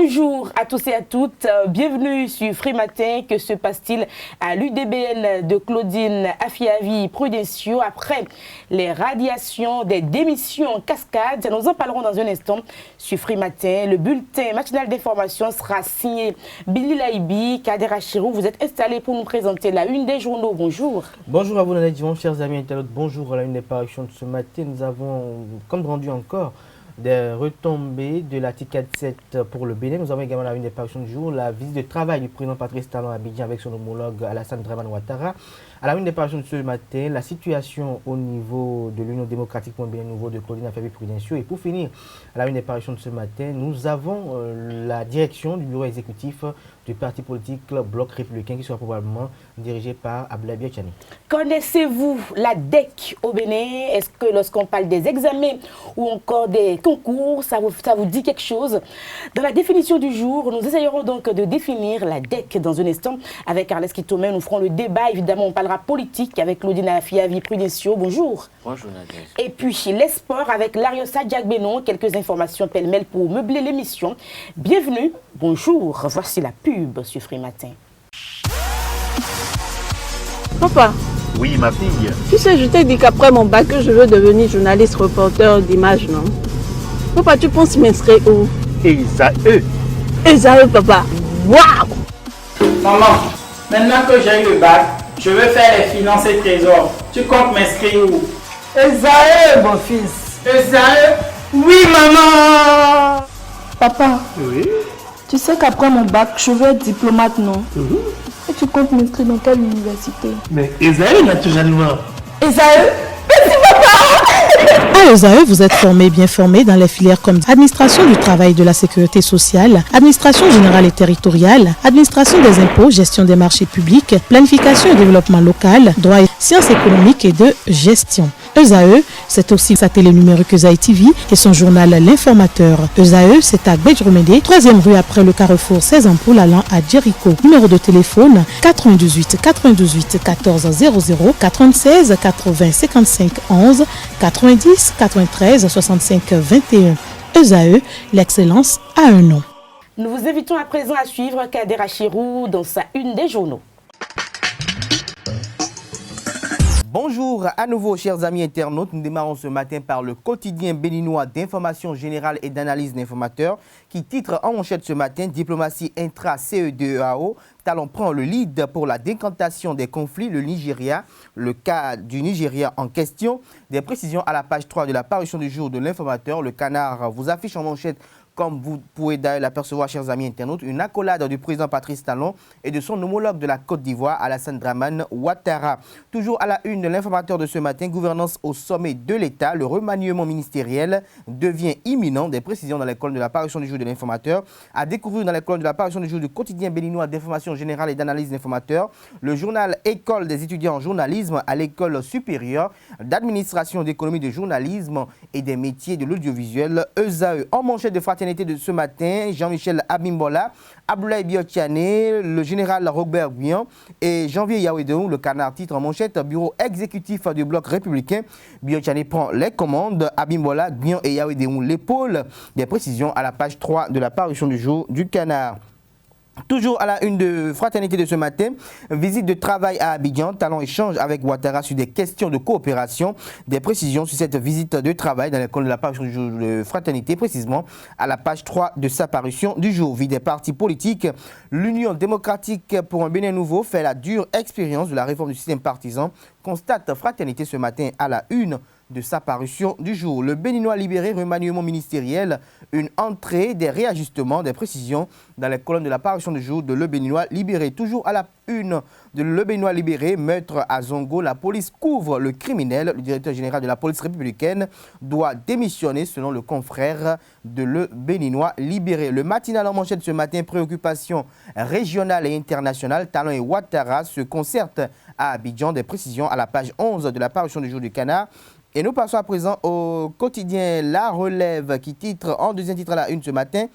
Bonjour à tous et à toutes, bienvenue sur Free Matin. Que se passe-t-il à l'UDBN de Claudine Afiavi Prudencio après les radiations des démissions en cascade? Nous en parlerons dans un instant sur Free Matin. Le bulletin matinal d'information sera signé Billy Laibi. Kader Achirou, vous êtes installé pour nous présenter la une des journaux. Bonjour. Bonjour à vous, Nana Dion, chers amis internautes. Bonjour à la une des parutions de ce matin. Nous avons, comme rendu encore, des retombées de l'article 47 pour le Bénin. Nous avons également la une des parutions du jour, la visite de travail du président Patrice Talon à Abidjan avec son homologue Alassane Dramane Ouattara. À la une des parutions de ce matin, la situation au niveau de l'Union démocratique pour un Bénin nouveau de Claudine Afiavi Prudencio. Et pour finir, à la une des parutions de ce matin, nous avons la direction du bureau exécutif du parti politique Bloc Républicain qui sera probablement dirigé par Abdoulaye Biachani. Connaissez-vous la DEC au Bénin? Est-ce que lorsqu'on parle des examens ou encore des concours, ça vous dit quelque chose? Dans la définition du jour, nous essayerons donc de définir la DEC dans un instant avec Carles Kitomen. Nous ferons le débat, évidemment, on parlera politique avec Claudine Afiavi Prudencio. Bonjour. Bonjour Nadia. Et puis les sports avec Lariosa Diagbenon. Quelques informations pêle-mêle pour meubler l'émission. Bienvenue, bonjour. Voici la pub sur Free Matin. Papa. Oui, ma fille. Tu sais, je t'ai dit qu'après mon bac, je veux devenir journaliste reporter d'image, non? Papa, tu penses m'inscrire où? Esaü, papa. Waouh! Maman, maintenant que j'ai eu le bac, je veux faire les finances et trésors. Tu comptes m'inscrire où? Esaü, mon fils. Esaü? Oui, maman! Papa, Oui. tu sais qu'après mon bac, je veux être diplomate, non? Et tu comptes m'inscrire dans quelle université? Mais Esaü, naturellement. Esaü? À ESAE, vous êtes bien formé dans les filières comme administration du travail et de la sécurité sociale, administration générale et territoriale, administration des impôts, gestion des marchés publics, planification et développement local, droit et sciences économiques et de gestion. ESAE, c'est aussi sa télé numérique ESAE TV et son journal L'Informateur. ESAE, c'est à Bédjoumédé, 3e rue après le carrefour 16 ampoules allant à Jericho. Numéro de téléphone 98 98 14 00 96 80 55 11 90 93 65 21. ESAE, l'excellence a un nom. Nous vous invitons à présent à suivre Kader Achirou dans sa une des journaux. Bonjour à nouveau, chers amis internautes. Nous démarrons ce matin par le quotidien béninois d'information générale et d'analyse d'informateurs qui titre en manchette ce matin « Diplomatie intra-CE2EAO ». Talon prend le lead pour la décantation des conflits, le Nigeria, le cas du Nigeria en question. Des précisions à la page 3 de la parution du jour de l'Informateur. Le Canard vous affiche en manchette, comme vous pouvez d'ailleurs l'apercevoir, chers amis internautes, une accolade du président Patrice Talon et de son homologue de la Côte d'Ivoire, Alassane Dramane Ouattara. Toujours à la une de l'Informateur de ce matin, gouvernance au sommet de l'État, le remaniement ministériel devient imminent. Des précisions dans les colonnes de la parution du jour de l'Informateur. À découvrir dans les colonnes de la parution du jour du quotidien béninois d'information générale et d'analyse d'informateurs, le journal École des étudiants en journalisme à l'école supérieure d'administration d'économie de journalisme et des métiers de l'audiovisuel, ESAE. En manchette de fraternité de ce matin, Jean-Michel Abimbola, Abdoulaye Biachani, le général Robert Guion et Janvier Yaouedou, le Canard titre en manchette, bureau exécutif du bloc républicain. Biachani prend les commandes, Abimbola, Guion et Yaouedou l'épaule. Des précisions à la page 3 de la parution du jour du Canard. Toujours à la une de fraternité de ce matin, visite de travail à Abidjan, Talon échange avec Ouattara sur des questions de coopération. Des précisions sur cette visite de travail dans les colonnes de la parution du jour de fraternité, précisément à la page 3 de sa parution du jour. Vie des partis politiques, l'Union démocratique pour un Bénin nouveau fait la dure expérience de la réforme du système partisan, constate fraternité ce matin à la une de sa parution du jour. Le Béninois libéré, remaniement ministériel, une entrée, des réajustements, des précisions dans les colonnes de la parution du jour de Le Béninois libéré. Toujours à la une de Le Béninois libéré, meurtre à Zongo, la police couvre le criminel. Le directeur général de la police républicaine doit démissionner selon le confrère de Le Béninois libéré. Le matinal en manchette ce matin, préoccupation régionale et internationale, Talon et Ouattara se concertent à Abidjan. Des précisions à la page 11 de la parution du jour du Canard. Et nous passons à présent au quotidien La Relève qui titre en deuxième titre à la une ce matin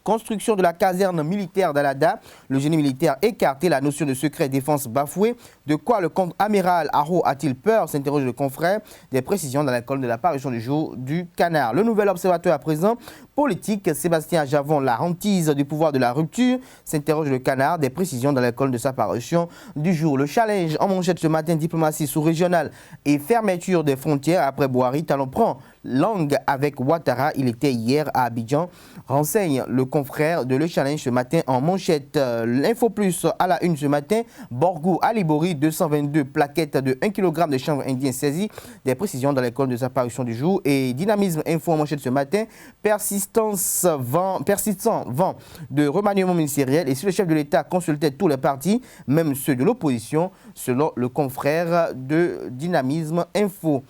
construction de la caserne militaire d'Alada. Le génie militaire écarté, la notion de secret défense bafouée. De quoi le contre-amiral Haro a-t-il peur, s'interroge le confrère. Des précisions dans la colonne de la parution du jour du Canard. Le nouvel observateur à présent politique, Sébastien Javon, la hantise du pouvoir de la rupture, s'interroge le Canard. Des précisions dans la colonne de sa parution du jour. Le challenge en manchette ce matin, diplomatie sous-régionale et fermeture des frontières après Boari. Talon prend langue avec Ouattara. Il était hier à Abidjan. Renseigne le confrère de Le Challenge ce matin en manchette. L'info plus à la une ce matin. Borgou Alibori, 222 plaquettes de 1 kg de chanvre indien saisies. Des précisions dans l'école de sa parution du jour. Et Dynamisme Info en manchette ce matin. Persistant vent de remaniement ministériel. Et si le chef de l'État consultait tous les partis, même ceux de l'opposition, selon le confrère de Dynamisme Info.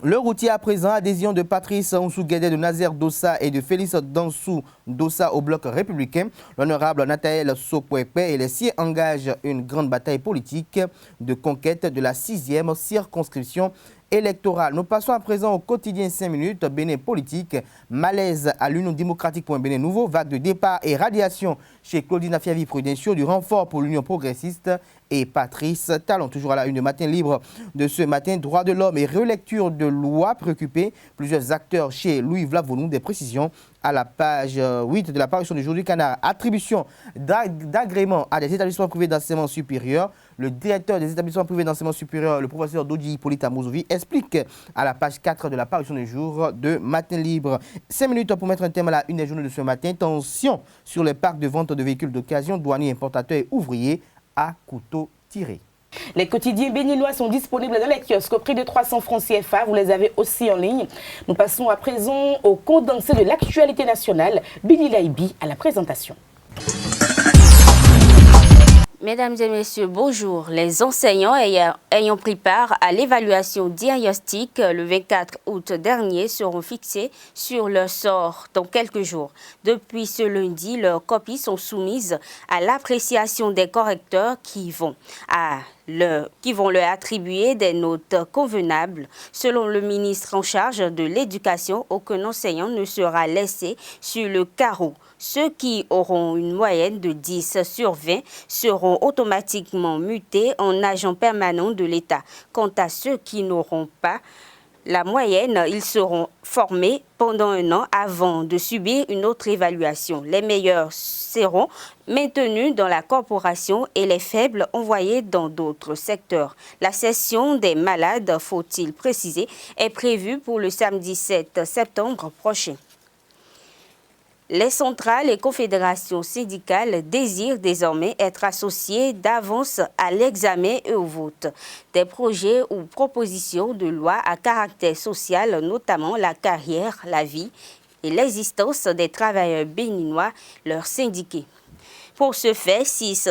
Le routier à présent, adhésion de Patrice Onsou-Guédé, de Nazer Dossa et de Félix Dansou Dossa au bloc républicain. L'honorable Nathaël Sokwepe et les siens engagent une grande bataille politique de conquête de la 6e circonscription électorale. Nous passons à présent au quotidien 5 minutes. Bénin politique, malaise à l'Union démocratique pour un Bénin nouveau, vague de départ et radiation chez Claudine Afiavi Prudencio, du renfort pour l'Union progressiste et Patrice Talon. Toujours à la une de Matin Libre de ce matin, droits de l'homme et relecture de loi préoccupés. Plusieurs acteurs chez Louis Vlavonou, des précisions à la page 8 de la parution du jour du Canard. Attribution d'agrément à des établissements privés d'enseignement supérieur. Le directeur des établissements privés d'enseignement supérieur, le professeur Dodi Hippolyte Amouzovi, explique à la page 4 de la parution du jour de Matin Libre. 5 minutes pour mettre un thème à la une des journaux de ce matin. Tension sur les parcs de vente de véhicules d'occasion, douaniers, importateurs et ouvriers à couteau tiré. Les quotidiens béninois sont disponibles dans les kiosques au prix de 300 francs CFA. Vous les avez aussi en ligne. Nous passons à présent au condensé de l'actualité nationale. Billy Laibi à la présentation. Mesdames et messieurs, bonjour. Les enseignants ayant pris part à l'évaluation diagnostique le 24 août dernier seront fixés sur leur sort dans quelques jours. Depuis ce lundi, leurs copies sont soumises à l'appréciation des correcteurs qui vont leur attribuer des notes convenables. Selon le ministre en charge de l'Éducation, aucun enseignant ne sera laissé sur le carreau. Ceux qui auront une moyenne de 10 sur 20 seront automatiquement mutés en agents permanents de l'État. Quant à ceux qui n'auront pas la moyenne, ils seront formés pendant un an avant de subir une autre évaluation. Les meilleurs seront maintenus dans la corporation et les faibles envoyés dans d'autres secteurs. La session des malades, faut-il préciser, est prévue pour le samedi 7 septembre prochain. Les centrales et confédérations syndicales désirent désormais être associées d'avance à l'examen et au vote des projets ou propositions de loi à caractère social, notamment la carrière, la vie et l'existence des travailleurs béninois, leurs syndiqués. Pour ce fait, 6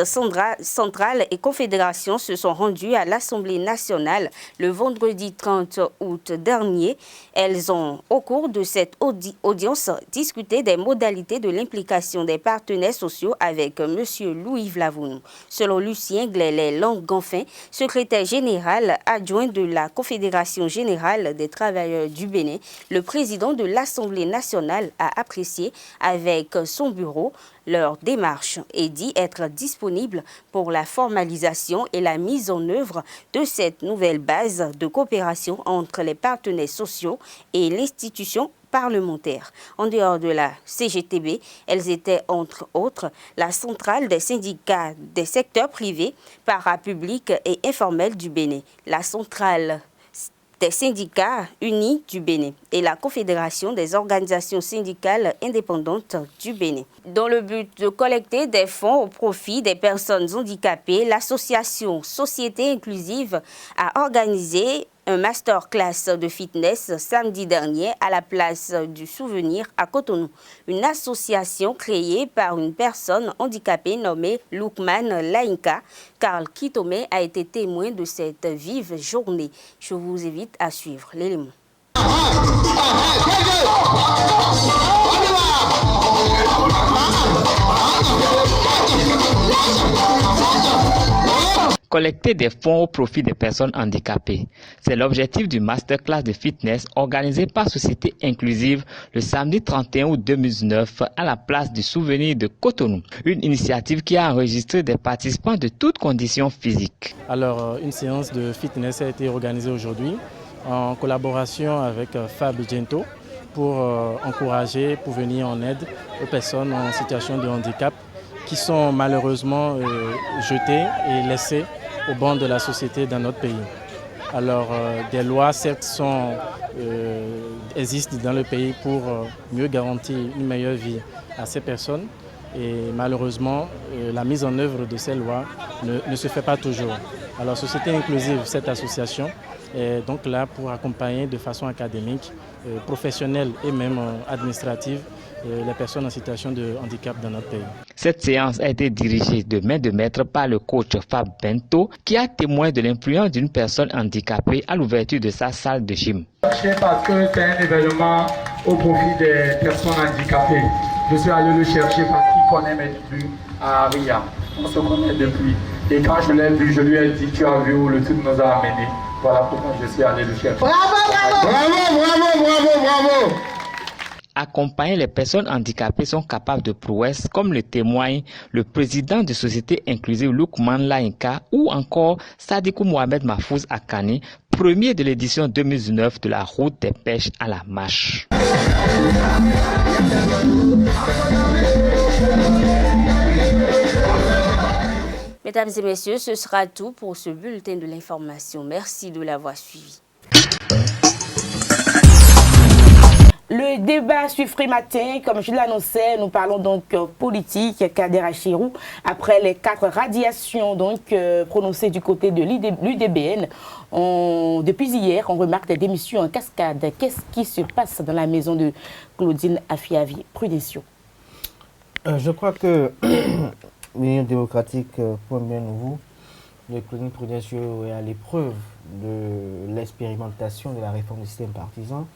centrales et confédérations se sont rendues à l'Assemblée nationale le vendredi 30 août dernier. Elles ont, au cours de cette audience, discuté des modalités de l'implication des partenaires sociaux avec M. Louis Vlavonou. Selon Lucien Glélé-Langonfin, secrétaire général adjoint de la Confédération générale des travailleurs du Bénin, le président de l'Assemblée nationale a apprécié avec son bureau leur démarche et dit être disponible pour la formalisation et la mise en œuvre de cette nouvelle base de coopération entre les partenaires sociaux et l'institution parlementaire. En dehors de la CGTB, elles étaient entre autres la centrale des syndicats des secteurs privés, parapublics et informels du Bénin, la centrale des syndicats unis du Bénin et la Confédération des organisations syndicales indépendantes du Bénin. Dans le but de collecter des fonds au profit des personnes handicapées, l'association Société Inclusive a organisé un masterclass de fitness samedi dernier à la place du Souvenir à Cotonou. Une association créée par une personne handicapée nommée Lukman Laïnka. Karl Kitome a été témoin de cette vive journée. Je vous invite à suivre l'élément. collecter des fonds au profit des personnes handicapées. C'est l'objectif du masterclass de fitness organisé par Société Inclusive le samedi 31 août 2019 à la place du Souvenir de Cotonou. Une initiative qui a enregistré des participants de toutes conditions physiques. Alors, une séance de fitness a été organisée aujourd'hui en collaboration avec Fab Gento pour encourager, pour venir en aide aux personnes en situation de handicap qui sont malheureusement jetées et laissées au banc de la société dans notre pays. Alors, des lois, certes, existent dans le pays pour mieux garantir une meilleure vie à ces personnes. Et malheureusement, la mise en œuvre de ces lois ne se fait pas toujours. Alors, Société Inclusive, cette association, est donc là pour accompagner de façon académique, professionnelle et même administrative les personnes en situation de handicap dans notre pays. Cette séance a été dirigée de main de maître par le coach Fab Bento qui a témoin de l'influence d'une personne handicapée à l'ouverture de sa salle de gym. Parce que c'est un événement au profit des personnes handicapées. Je suis allé le chercher parce qu'il connaît mes débuts à Ria. On se connaît depuis. Et quand je l'ai vu, je lui ai dit, tu as vu où le truc nous a amenés. Voilà pourquoi je suis allé le chercher. Bravo, bravo, bravo, bravo, bravo, bravo. Accompagner les personnes handicapées sont capables de prouesses, comme le témoigne le président de Société Inclusive Lukman Lainka ou encore Sadikou Mohamed Mahfouz Akani, premier de l'édition 2019 de la route des pêches à la marche. Mesdames et messieurs, ce sera tout pour ce bulletin de l'information. Merci de l'avoir suivi. Le débat sur Frimatin, comme je l'annonçais, nous parlons donc politique, Kader Achirou. Après les 4 radiations donc prononcées du côté de l'UDBN, depuis hier, on remarque des démissions en cascade. Qu'est-ce qui se passe dans la maison de Claudine Afiavi? Prudentiaux. Je crois que l'Union démocratique, point bien nouveau, de Claudine Prudentiaux est à l'épreuve de l'expérimentation de la réforme du système partisan.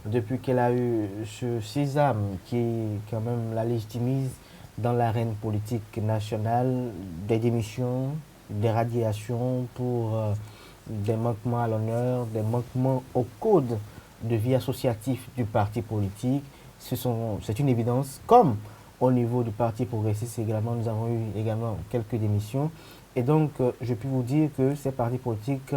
Depuis qu'elle a eu ce sésame qui quand même la légitimise dans l'arène politique nationale, des démissions, des radiations pour des manquements à l'honneur, des manquements au code de vie associatif du parti politique, c'est une évidence. Comme au niveau du parti progressiste également, nous avons eu également quelques démissions. Et donc, je peux vous dire que ces partis politiques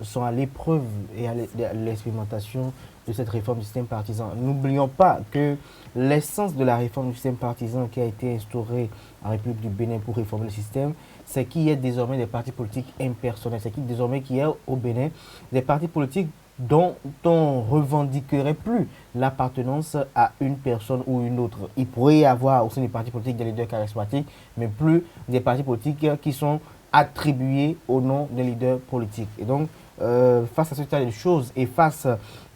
sont à l'épreuve et à l'expérimentation de cette réforme du système partisan. N'oublions pas que l'essence de la réforme du système partisan qui a été instaurée en République du Bénin pour réformer le système, c'est qu'il y ait désormais des partis politiques impersonnels. C'est qu'il y ait au Bénin des partis politiques dont on ne revendiquerait plus l'appartenance à une personne ou une autre. Il pourrait y avoir au sein des partis politiques des leaders charismatiques, mais plus des partis politiques qui sont attribués au nom des leaders politiques. Et donc, face à ce tas de choses et face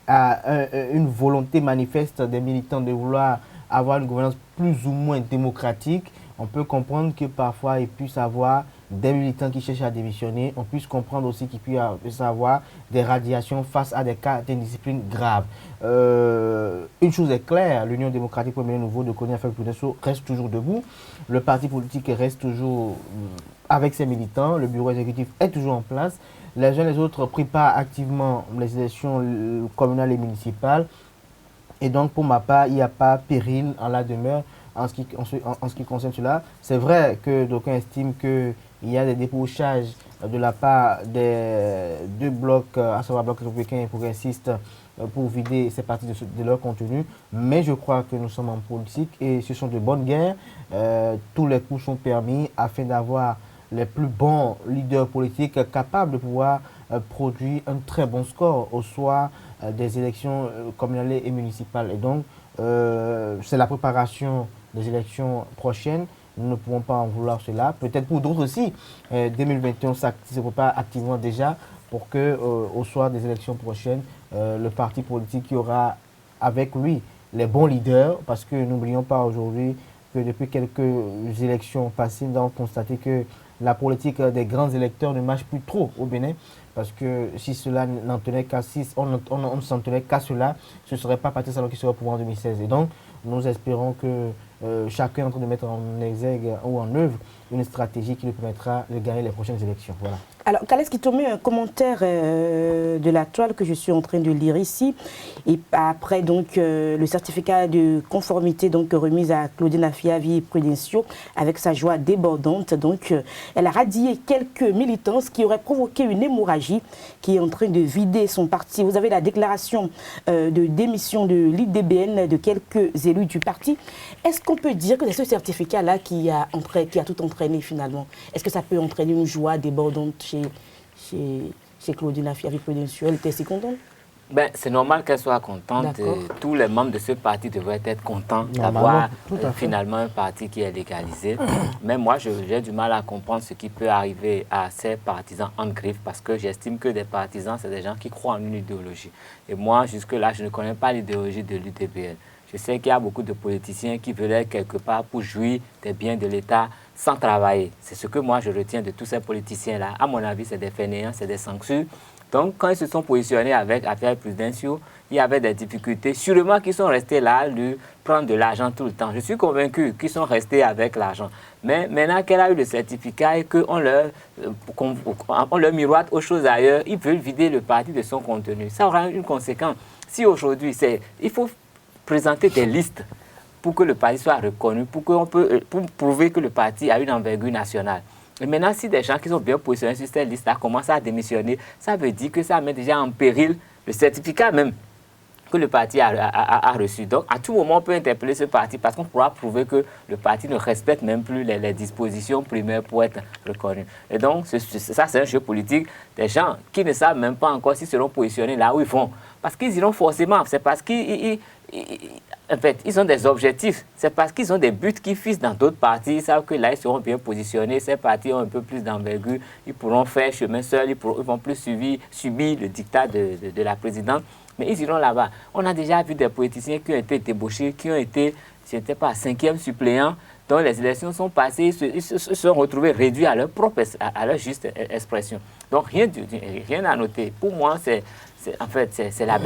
à une volonté manifeste des militants de vouloir avoir une gouvernance plus ou moins démocratique, on peut comprendre que parfois il puisse y avoir des militants qui cherchent à démissionner. On puisse comprendre aussi qu'il puisse y avoir des radiations face à des cas d'indiscipline graves. Une chose est claire, l'Union démocratique Premier Nouveau de Claudine Afiavi reste toujours debout. Le parti politique reste toujours avec ses militants. Le bureau exécutif est toujours en place. Les uns et les autres préparent activement les élections communales et municipales. Et donc, pour ma part, il n'y a pas péril en la demeure en ce qui concerne cela. C'est vrai que d'aucuns estiment qu'il y a des débauchages de la part des deux blocs, à savoir Bloc républicain et progressiste, pour vider ces partis de leur contenu. Mais je crois que nous sommes en politique et ce sont de bonnes guerres. Tous les coups sont permis afin d'avoir les plus bons leaders politiques capables de pouvoir produire un très bon score au soir des élections communales et municipales. Et donc, c'est la préparation des élections prochaines. Nous ne pouvons pas en vouloir cela. Peut-être pour d'autres aussi, 2021 se prépare activement déjà pour que, au soir des élections prochaines, le parti politique qui aura avec lui les bons leaders, parce que n'oublions pas aujourd'hui que depuis quelques élections passées, nous avons constaté que la politique des grands électeurs ne marche plus trop au Bénin, parce que si cela n'en tenait qu'à on ne s'en tenait qu'à cela, ce ne serait pas Patrice Talon qui serait au pouvoir en 2016. Et donc, nous espérons que chacun est en train de mettre en exergue ou en œuvre une stratégie qui lui permettra de gagner les prochaines élections. Voilà. Alors, Kales qui te met un commentaire de la toile que je suis en train de lire ici. Et après, donc, le certificat de conformité donc, remis à Claudine Afiavi Prudencio avec sa joie débordante. Donc, elle a radié quelques militants, ce qui aurait provoqué une hémorragie qui est en train de vider son parti. Vous avez la déclaration de démission de l'IDBN de quelques élus du parti. Est-ce qu'on peut dire que c'est ce certificat-là qui a tout entraîné finalement? Est-ce que ça peut entraîner une joie débordante chez Claudine Afiavi Prudencio? Elle était si contente? Ben, c'est normal qu'elle soit contente. Tous les membres de ce parti devraient être contents d'avoir finalement un parti qui est légalisé. Mais moi, j'ai du mal à comprendre ce qui peut arriver à ces partisans en griffe parce que j'estime que des partisans, c'est des gens qui croient en une idéologie. Et moi, jusque-là, je ne connais pas l'idéologie de l'UDBN. Je sais qu'il y a beaucoup de politiciens qui veulent quelque part pour jouir des biens de l'État sans travailler. C'est ce que moi, je retiens de tous ces politiciens-là. À mon avis, c'est des fainéants, c'est des sanctions. Donc, quand ils se sont positionnés avec Affaire Prudencio, il y avait des difficultés. Sûrement qu'ils sont restés là, de prendre de l'argent tout le temps. Je suis convaincu qu'ils sont restés avec l'argent. Mais maintenant qu'elle a eu le certificat et qu'on leur miroite aux choses ailleurs, ils veulent vider le parti de son contenu. Ça aura une conséquence. Si aujourd'hui, il faut présenter des listes pour que le parti soit reconnu, pour prouver que le parti a une envergure nationale. Et maintenant, si des gens qui sont bien positionnés sur cette liste-là commencent à démissionner, ça veut dire que ça met déjà en péril le certificat même que le parti a reçu. Donc, à tout moment, on peut interpeller ce parti parce qu'on pourra prouver que le parti ne respecte même plus les dispositions primaires pour être reconnu. Et donc, ça, c'est un jeu politique des gens qui ne savent même pas encore s'ils seront positionnés là où ils vont. Parce qu'ils iront forcément. C'est parce qu'ils en fait, ils ont des objectifs. C'est parce qu'ils ont des buts qui fixent dans d'autres partis. Ils savent que là, ils seront bien positionnés. Ces partis ont un peu plus d'envergure. Ils pourront faire chemin seuls. Ils vont plus subir le dictat de la présidente. Mais ils iront là-bas. On a déjà vu des politiciens qui ont été débauchés, qui ont été, je ne sais pas, 5e suppléants, dont les élections sont passées, ils se sont retrouvés réduits à leur juste expression. Donc rien à noter. Pour moi, c'est la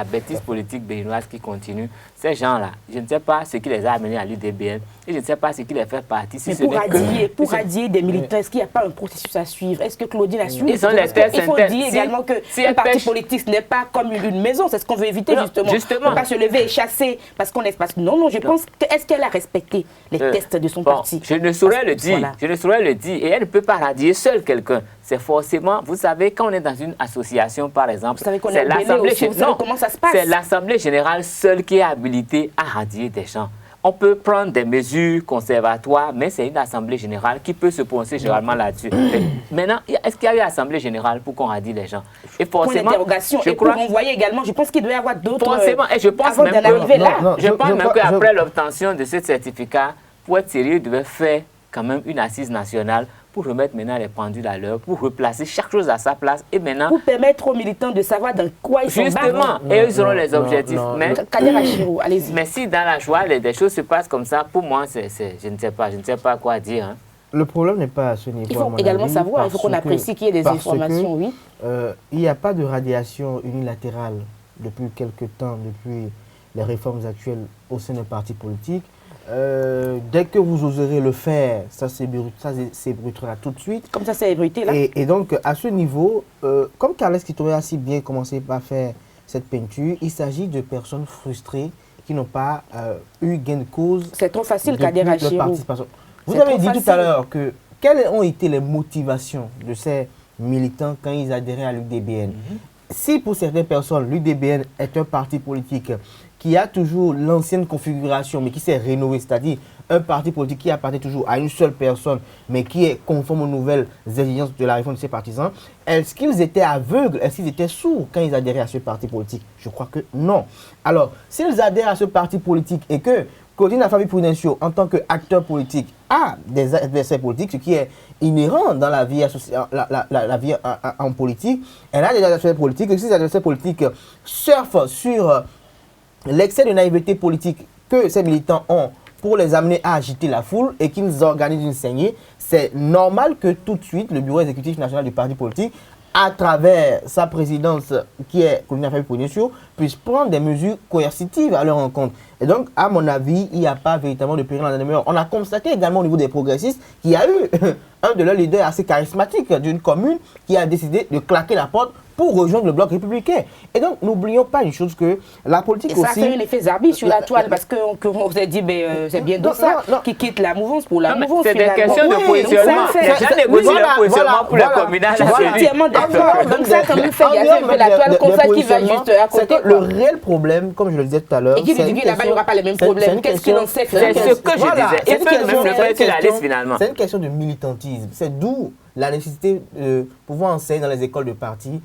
bêtise politique béninoise qui continue. Ces gens-là, je ne sais pas ce qui les a amenés à l'UDBN et je ne sais pas ce qui les fait partie. Si pour radier des militants, est-ce qu'il n'y a pas un processus à suivre? Est-ce que Claudine a suivi? Il faut dire également qu'un parti politique n'est pas comme une maison. C'est ce qu'on veut éviter justement. On ne peut pas se lever et chasser parce qu'on est... Non, je pense est-ce qu'elle a respecté les tests de son parti? Je ne saurais le dire. Voilà. Je ne saurais le dire. Et elle ne peut pas radier seule quelqu'un. C'est forcément, vous savez, quand on est dans une association, par exemple, c'est l'Assemblée générale seule qui est habilitée à radier des gens. On peut prendre des mesures conservatoires, mais c'est une assemblée générale qui peut se prononcer généralement là-dessus. Maintenant, est-ce qu'il y a eu assemblée générale pour qu'on radie les gens? Et forcément, je crois, pour renvoyer également, je pense qu'il doit y avoir d'autres... Forcément, et je pense même qu'après l'obtention de ce certificat, pour être sérieux, il devait faire quand même une assise nationale pour remettre maintenant les pendules à l'heure, pour replacer chaque chose à sa place. Et maintenant, pour permettre aux militants de savoir dans quoi ils sont. Justement, et ils auront les objectifs. Mais si dans la joie, des choses se passent comme ça, pour moi, je ne sais pas quoi dire. Hein. Le problème n'est pas à ce niveau. Il faut également savoir, il faut qu'on apprécie qu'il y ait des informations, oui. Il n'y a pas de radiation unilatérale depuis quelques temps, depuis les réformes actuelles au sein des partis politiques. Dès que vous oserez le faire, ça s'ébruitera tout de suite. Comme ça, c'est ébruité là. Et donc, à ce niveau, comme Carles Kitore a si bien commencé par faire cette peinture, il s'agit de personnes frustrées qui n'ont pas eu gain de cause. C'est trop facile, Kader Achirou. Vous avez dit tout à l'heure que quelles ont été les motivations de ces militants quand ils adhéraient à l'UDBN. Si pour certaines personnes, l'UDBN est un parti politique qui a toujours l'ancienne configuration, mais qui s'est rénové, c'est-à-dire un parti politique qui appartient toujours à une seule personne, mais qui est conforme aux nouvelles exigences de la réforme de ses partisans, est-ce qu'ils étaient aveugles, est-ce qu'ils étaient sourds quand ils adhéraient à ce parti politique? Je crois que non. Alors, s'ils adhèrent à ce parti politique et que Claudine Afiavi Prudencio, en tant qu'acteur politique, a des adversaires politiques, ce qui est inhérent dans la vie, la vie en politique, elle a des adversaires politiques, et ces adversaires politiques surfent sur l'excès de naïveté politique que ces militants ont pour les amener à agiter la foule et qu'ils organisent une saignée, c'est normal que tout de suite le bureau exécutif national du parti politique à travers sa présidence, qui est Claudine Afiavi-Prudentiaux, puisse prendre des mesures coercitives à leur encontre. Et donc, à mon avis, il n'y a pas véritablement de péril en la demeure. On a constaté également au niveau des progressistes qu'il y a eu un de leurs leaders assez charismatiques d'une commune qui a décidé de claquer la porte pour rejoindre le bloc républicain. Et donc, n'oublions pas une chose que la politique aussi... Et ça fait un effet Zarbi sur la toile, parce qu'on s'est dit, c'est bien ça qui quitte la mouvance pour la mouvance. C'est des questions de positionnement. Les gens négocient leur positionnement pour le communal. Je suis entièrement d'accord. Donc ça, quand même, il y a un peu la toile comme ça qui va juste à côté. Le réel problème, comme je le disais tout à l'heure... Et qui dit que là-bas, il n'y aura pas les mêmes problèmes. Qu'est-ce qu'il en sait? C'est ce que je disais. Il peut même le faire sur la liste, finalement. C'est une question de militantisme. C'est d'où la nécessité de pouvoir enseigner dans les écoles de parti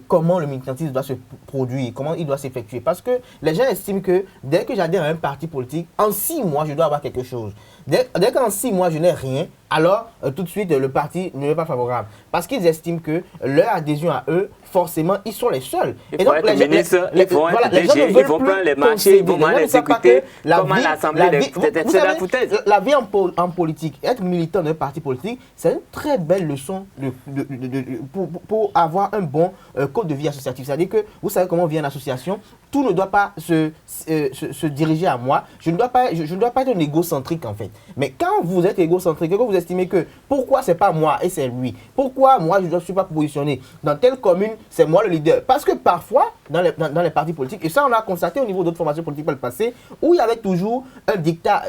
comment le militantisme doit se produire, comment il doit s'effectuer. Parce que les gens estiment que dès que j'adhère à un parti politique, en 6 mois, je dois avoir quelque chose. Dès qu'en 6 mois, je n'ai rien, alors tout de suite, le parti ne est pas favorable. Parce qu'ils estiment que leur adhésion à eux, forcément, ils sont les seuls. Il faut être ministre, il faut être DG, il faut prendre les marchés, il faut mal exécuter, comment l'Assemblée de foutaise. La vie en politique, être militant d'un parti politique, c'est une très belle leçon pour avoir un bon code de vie associatif. C'est-à-dire que vous savez comment vient l'association, tout ne doit pas se diriger à moi. Je ne dois pas être un égocentrique en fait. Mais quand vous êtes égocentrique, quand vous estimez que pourquoi c'est pas moi et c'est lui, pourquoi moi je ne suis pas positionné dans telle commune, c'est moi le leader. Parce que parfois, dans les partis politiques, et ça on a constaté au niveau d'autres formations politiques par le passé, où il y avait toujours un dictat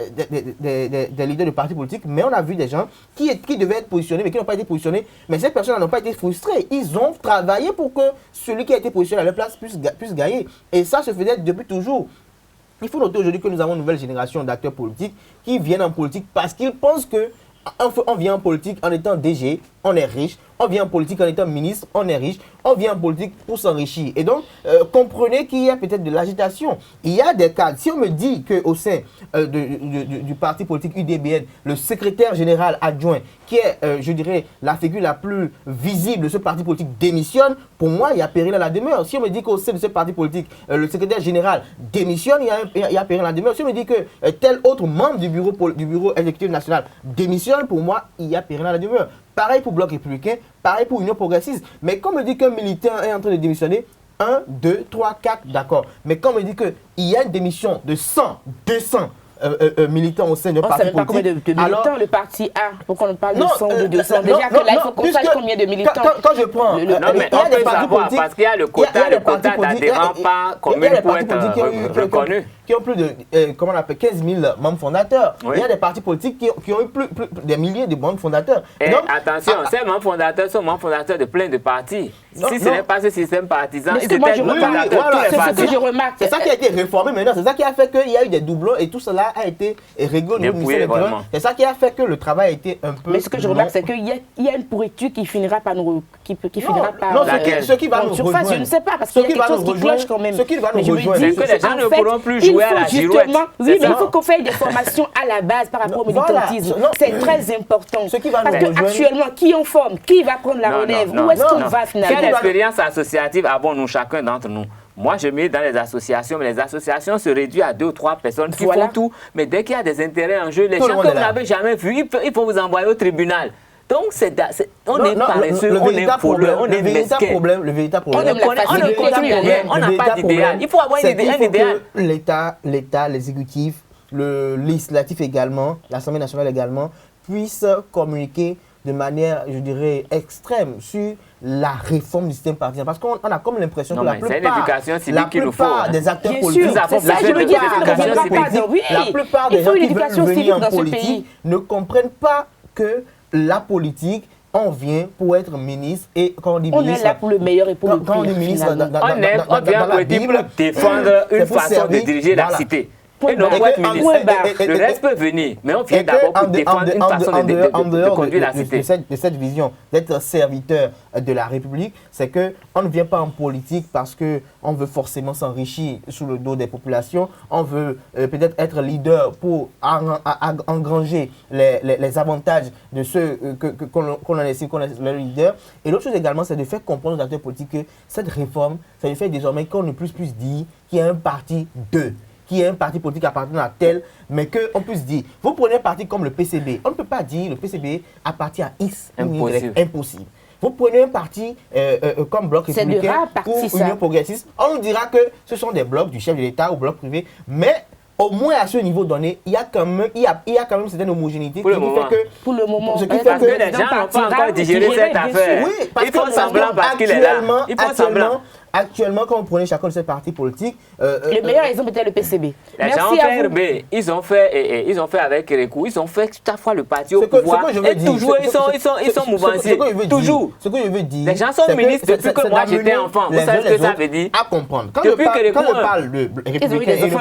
des leaders de partis politiques, mais on a vu des gens qui devaient être positionnés, mais qui n'ont pas été positionnés. Mais ces personnes n'ont pas été frustrées. Ils ont travaillé pour que celui qui a été positionné à leur place puisse gagner. Et ça se faisait depuis toujours. Il faut noter aujourd'hui que nous avons une nouvelle génération d'acteurs politiques qui viennent en politique parce qu'ils pensent que on vient en politique en étant DG, on est riche. On vient en politique en étant ministre, on est riche. On vient en politique pour s'enrichir. Et donc, comprenez qu'il y a peut-être de l'agitation. Il y a des cadres. Si on me dit qu'au sein du parti politique UDBN, le secrétaire général adjoint, qui est, je dirais, la figure la plus visible de ce parti politique, démissionne, pour moi, il y a péril à la demeure. Si on me dit qu'au sein de ce parti politique, le secrétaire général démissionne, il y a péril à la demeure. Si on me dit que tel autre membre du bureau exécutif national démissionne, pour moi, il y a péril à la demeure. Pareil pour Bloc républicain, pareil pour Union progressiste. Mais quand on me dit qu'un militant est en train de démissionner, 1, 2, 3, 4, d'accord. Mais quand on me dit qu'il y a une démission de 100, 200 militants au sein d'un parti politique... On ne sait pas combien de militants le parti a, pour qu'on parle de 100 ou de 200. Déjà que là, il faut qu'on sache combien de militants... Quand je prends... Non, mais on peut savoir, parce qu'il y a le quota d'adhérents par commune pour être reconnu. Qui ont plus de, comment on appelle, 15 000 membres fondateurs. Oui. Il y a des partis politiques qui ont eu plus des milliers de membres fondateurs. Et donc, attention, ces membres fondateurs sont membres fondateurs de plein de partis. Si ce n'est pas ce système partisan, c'est ce que je remarque. C'est ça qui a été réformé maintenant. C'est ça qui a fait qu'il y a eu des doublons et tout cela a été réglé au niveau du ministère de l'Intérieur. C'est ça qui a fait que le travail a été un peu... Mais ce que je remarque, c'est qu'il y a une pourriture qui finira par nous... Qui finira par... Non, ce qui va nous rejoindre... Je ne sais pas, parce qu'il y a quelque chose qui cloche quand même. Ce qui va nous rejoindre... C'est que les gens ne pourront plus jouer à la girouette. Oui, mais il faut qu'on fasse des formations à la base par rapport au militantisme. C'est très important. Parce qu'actuellement, qui on forme? Qui va prendre la relève? Où est-ce qu'on va finalement? Quelle expérience associative avons-nous chacun d'entre nous? Moi, je mets dans les associations, mais les associations se réduisent à 2 ou 3 personnes qui font tout. Mais dès qu'il y a des intérêts en jeu, les gens que vous n'avez jamais vus, il faut vous envoyer au tribunal. Donc, on est paresseux, on est voleur, on est mesquin. Le véritable problème, on n'a pas d'idéal. Il faut avoir un idéal. L'État, l'exécutif, le législatif également, l'Assemblée nationale également, puissent communiquer de manière, je dirais, extrême sur la réforme du système partisan. Parce qu'on a comme l'impression que la plupart des acteurs politiques, la plupart des gens qui veulent venir en politique ne comprennent pas que la politique, on vient pour être ministre et quand on dit ministre... On est là pour le meilleur et pour le pire. On vient pour défendre une façon de diriger la cité. Et non, le reste peut venir, mais on vient d'abord pour défendre une façon de conduire la cité. De cette vision d'être serviteur de la République, c'est qu'on ne vient pas en politique parce qu'on veut forcément s'enrichir sous le dos des populations. On veut peut-être être leader pour engranger les avantages de ceux qu'on en estime qu'on est le leader. Et l'autre chose également, c'est de faire comprendre aux acteurs politiques que cette réforme, ça lui fait désormais qu'on ne puisse plus dire qu'il y a un parti qui est un parti politique appartenant à tel, mais qu'on puisse dire, vous prenez un parti comme le PCB, on ne peut pas dire le PCB appartient à X, impossible. Impossible. Vous prenez un parti comme Bloc républicain ou Union progressiste, on nous dira que ce sont des blocs du chef de l'État ou blocs privés, mais au moins à ce niveau donné, il y a quand même une certaine homogénéité pour le moment. Pour le moment. Ce qui fait que les gens n'ont pas encore digéré cette affaire. Oui, parce ils font semblant parce qu'il est là. Ils font semblant. Actuellement, quand vous prenez chacun de ces partis politiques... le meilleur exemple était le PCB. Les gens ont fait RB, ils ont fait avec Kérékou, ils ont fait toute la fois le parti au pouvoir. Et toujours, ils sont mouvanciers. Toujours. Ce que je veux dire... Les gens sont ministres depuis que moi j'étais enfant. Vous savez ce que ça veut dire? À comprendre. Quand je parle de républicain et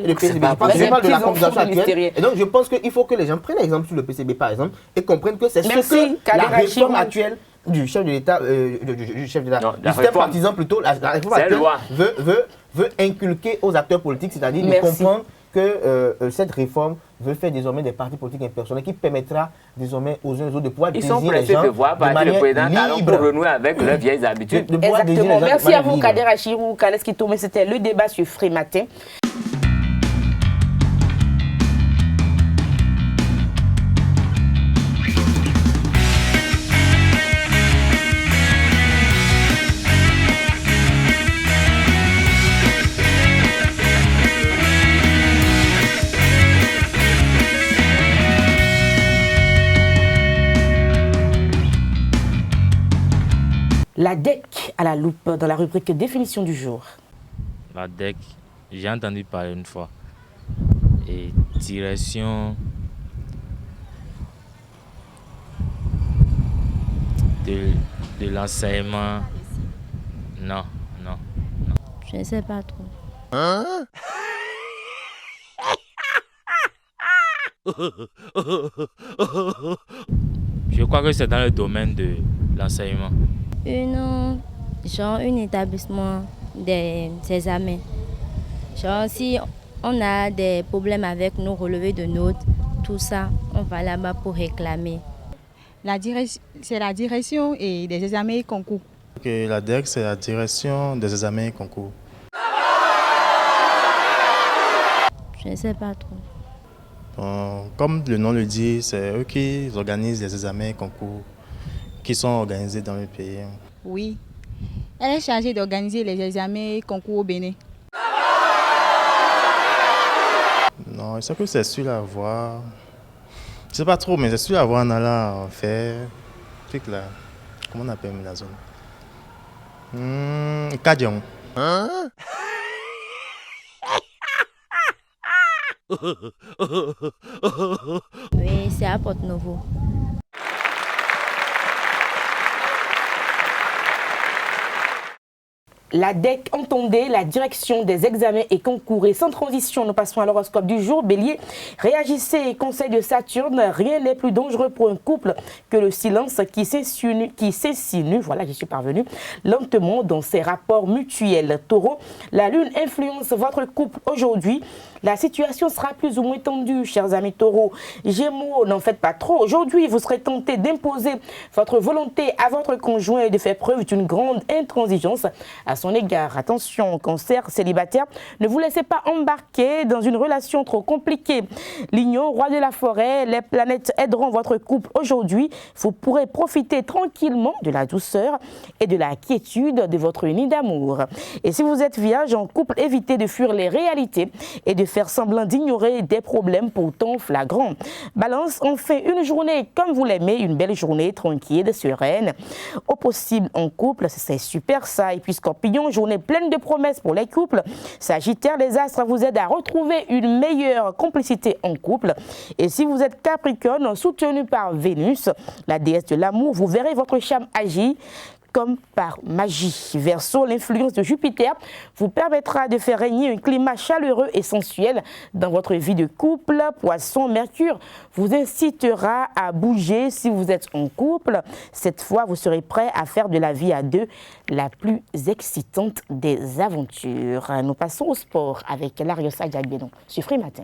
le PCB, je parle de la conversation actuelle. Et donc, je pense qu'il faut que les gens prennent l'exemple sur le PCB, par exemple, et comprennent que c'est ce que la réforme actuelle du chef de l'État, du système partisan plutôt, la réforme actuelle veut inculquer aux acteurs politiques, c'est-à-dire de comprendre que cette réforme veut faire désormais des partis politiques impersonnels qui permettra désormais aux uns et aux autres de pouvoir désigner les gens Ils sont pressés de voir partir le président Talon pour renouer avec leurs vieilles habitudes. Exactement. Merci à vous, Kader Achirou, Kales Kitoumé. C'était le débat sur Free Matin. La DEC à la loupe dans la rubrique définition du jour. La DEC, j'ai entendu parler une fois. Et direction de l'enseignement. Non. Je ne sais pas trop. Hein? Je crois que c'est dans le domaine de l'enseignement. Un établissement des examens. Genre, si on a des problèmes avec nos relevés de notes, tout ça, on va là-bas pour réclamer. C'est la direction et des examens et concours. La DEC, c'est la direction des examens et concours. Je ne sais pas trop. Comme le nom le dit, c'est eux qui organisent les examens et concours qui sont organisés dans le pays. Oui. Elle est chargée d'organiser les examens et concours au Bénin. Non, c'est que c'est sur la voie. Je ne sais pas trop, mais c'est sur la voie en allant faire. Truc là. Comment on appelle la zone? Kadion. Hein? Oui, c'est à Porte-Nouveau. La DEC, entendez, la direction des examens et concours. Et sans transition, nous passons à l'horoscope du jour. Bélier, réagissez, conseil de Saturne, rien n'est plus dangereux pour un couple que le silence qui s'insinue, voilà, j'y suis parvenu, lentement dans ses rapports mutuels. Taureau, la lune influence votre couple aujourd'hui. La situation sera plus ou moins tendue, chers amis taureaux. Gémeaux, n'en faites pas trop. Aujourd'hui, vous serez tenté d'imposer votre volonté à votre conjoint et de faire preuve d'une grande intransigeance à son égard. Attention, cancer, célibataire, ne vous laissez pas embarquer dans une relation trop compliquée. Lion, roi de la forêt, les planètes aideront votre couple aujourd'hui. Vous pourrez profiter tranquillement de la douceur et de la quiétude de votre nid d'amour. Et si vous êtes vierge en couple, évitez de fuir les réalités et de faire semblant d'ignorer des problèmes pourtant flagrants. Balance, on fait une journée comme vous l'aimez, une belle journée tranquille, sereine. Au possible en couple, c'est super ça. Et puis Scorpion, journée pleine de promesses pour les couples. Sagittaire, les astres vous aident à retrouver une meilleure complicité en couple. Et si vous êtes Capricorne, soutenu par Vénus, la déesse de l'amour, vous verrez votre charme agir comme par magie. Verseau, l'influence de Jupiter vous permettra de faire régner un climat chaleureux et sensuel dans votre vie de couple. Poisson, Mercure vous incitera à bouger si vous êtes en couple. Cette fois, vous serez prêt à faire de la vie à deux la plus excitante des aventures. Nous passons au sport avec Lariosa Diagbenon sur Free Matin.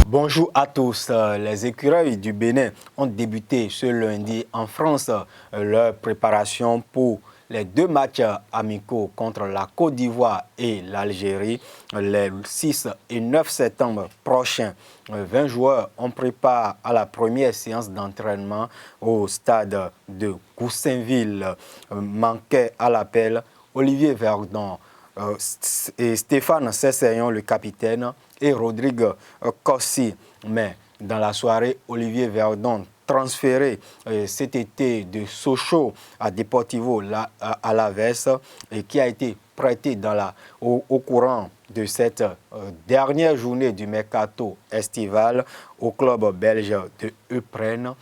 Bonjour à tous. Les écureuils du Bénin ont débuté ce lundi en France leur préparation pour les 2 matchs amicaux contre la Côte d'Ivoire et l'Algérie les 6 et 9 septembre prochains. 20 joueurs ont pris part à la première séance d'entraînement au stade de Goussainville. Manquait à l'appel Olivier Verdon et Stéphane Cessayon, le capitaine, et Rodrigue Kossi. Mais dans la soirée, Olivier Verdon, transféré cet été de Sochaux à Deportivo à l'Aves et qui a été prêté au courant de cette dernière journée du mercato estival au club belge de Eupen,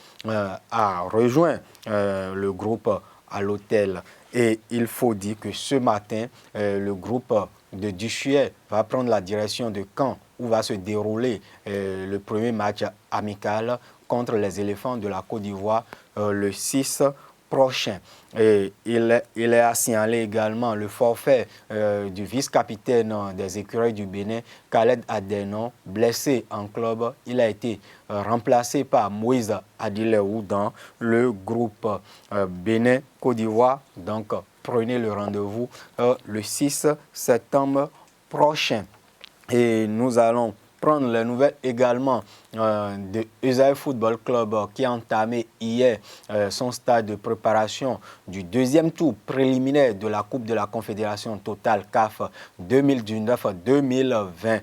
a rejoint le groupe à l'hôtel. Et il faut dire que ce matin, le groupe de Duchuet va prendre la direction de Caen où va se dérouler le premier match amical contre les éléphants de la Côte d'Ivoire le 6 prochain. Et il est à signaler également le forfait du vice-capitaine des écureuils du Bénin, Khaled Adenon, blessé en club. Il a été remplacé par Moïse Adileou dans le groupe Bénin-Côte d'Ivoire. Donc, prenez le rendez-vous le 6 septembre prochain. Et nous allons prendre les nouvelles également de Esaïe Football Club qui a entamé hier son stade de préparation du deuxième tour préliminaire de la Coupe de la Confédération Total CAF 2019-2020.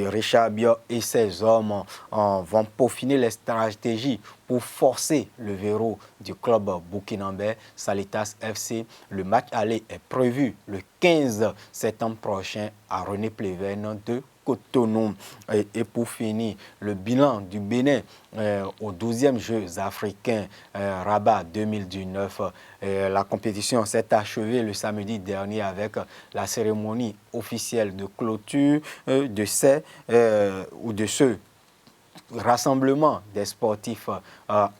Richard Biot et ses hommes vont peaufiner les stratégies pour forcer le verrou du club burkinabé Salitas FC. Le match aller est prévu le 15 septembre prochain à René Pleven de Cotonou. Et pour finir, le bilan du Bénin aux 12e Jeux africains Rabat 2019. La compétition s'est achevée le samedi dernier avec la cérémonie officielle de clôture de ce rassemblement des sportifs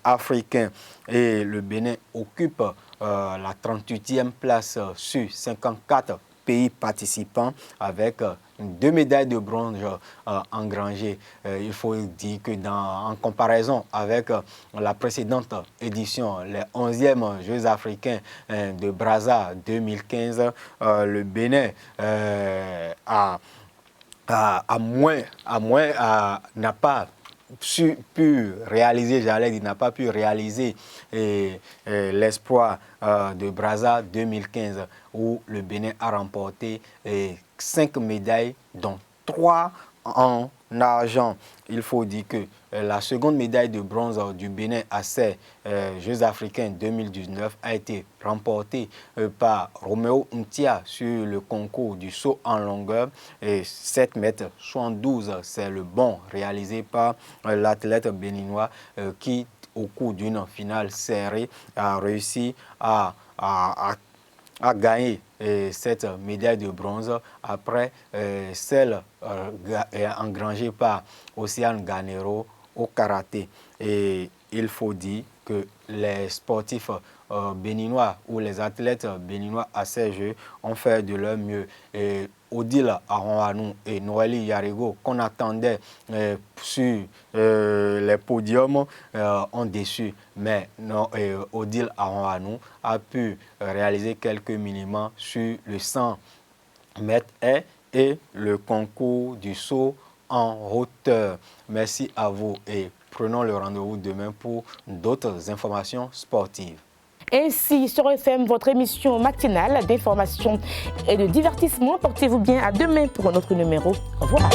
africains. Et le Bénin occupe la 38e place sur 54 pays participants avec 2 médailles de bronze engrangées. Il faut dire que en comparaison avec la précédente édition, les 11e Jeux africains de Brazza 2015, le Bénin n'a pas pu réaliser l'espoir de Brazza 2015 où le Bénin a remporté 5 médailles dont 3 en argent. Il faut dire que la seconde médaille de bronze du Bénin à ces Jeux africains 2019 a été remportée par Roméo Ntia sur le concours du saut en longueur. Et 7 mètres 72, c'est le bond réalisé par l'athlète béninois qui, au cours d'une finale serrée, a réussi à gagner cette médaille de bronze après celle engrangée par Océane Ganero au karaté. Et il faut dire que les sportifs béninois ou les athlètes béninois à ces Jeux ont fait de leur mieux. Et Odile Aronhanou et Noélie Yarigo, qu'on attendait sur les podiums, ont déçu. Mais Odile Aronhanou a pu réaliser quelques minimums sur le 100 mètres et le concours du saut en hauteur. Merci à vous et prenons le rendez-vous demain pour d'autres informations sportives. Ainsi, sur FM, votre émission matinale d'information et de divertissement. Portez-vous bien, à demain pour un autre numéro. Au revoir.